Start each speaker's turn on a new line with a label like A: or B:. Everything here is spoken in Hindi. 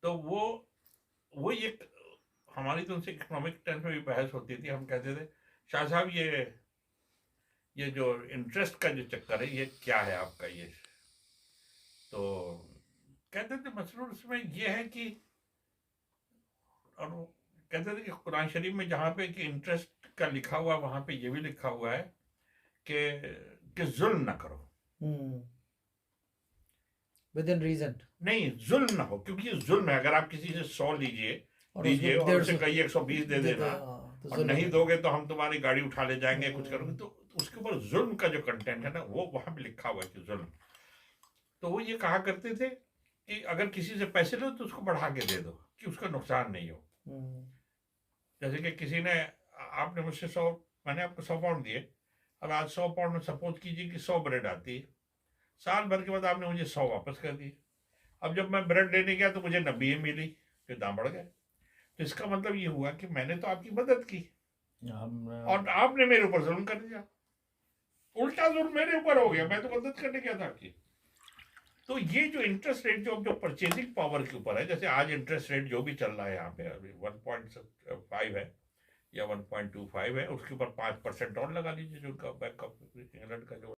A: तो वो एक हमारी तो उनसे इकोनॉमिक टर्म्स में भी बहस होती थी। हम कहते थे शाह साहब ये जो इंटरेस्ट का जो चक्कर है ये क्या है आपका ये। तो कहते थे मसला उसमें ये है कि, और वो कहते थे कि कुरान शरीफ में जहाँ पे कि इंटरेस्ट का लिखा हुआ वहां पे ये भी लिखा हुआ है कि जुल्म ना करो।
B: Within reason.
A: नहीं, जुल्म ना हो, क्योंकि ये जुल्म है। अगर आप किसी से 100
B: और
A: लीजिए
B: उसको
A: और उसे
B: 150
A: कहिए 120 दे देना,
B: तो
A: और
B: जुल्म
A: नहीं
B: है।
A: दोगे तो हम तुम्हारी गाड़ी उठा ले जाएंगे, कुछ करोगे, तो उसके ऊपर जुल्म का जो कंटेंट है ना वो वहां पे लिखा हुआ है कि जुल्म। तो वो ये कहा करते थे कि अगर किसी से पैसे लो तो उसको बढ़ा के दे दो कि उसका नुकसान नहीं हो। जैसे कि किसी ने, आपने मुझसे 100, मैंने आपको 100 पाउंड दिए। अब आज 100 पाउंड में सपोज कीजिए कि 100 ब्रेड आती है। साल भर के बाद आपने मुझे 100 वापस कर दिए। अब जब मैं ब्रेड लेने गया तो मुझे 90 ही मिली, फिर दाम बढ़ गए। तो इसका मतलब ये हुआ कि मैंने तो आपकी मदद की और आपने मेरे ऊपर जुल्म कर दिया। उल्टा जुल्म मेरे ऊपर हो गया, मैं तो मदद करने गया था आपकी। तो ये जो इंटरेस्ट रेट जो परचेजिंग पावर के ऊपर है, जैसे आज इंटरेस्ट रेट जो भी चल रहा है यहाँ पे अभी 1.5 है या 1.25 है, उसके ऊपर 5% और लगा लीजिए, जो उनका बैंक ऑफ इंग्लैंड का जो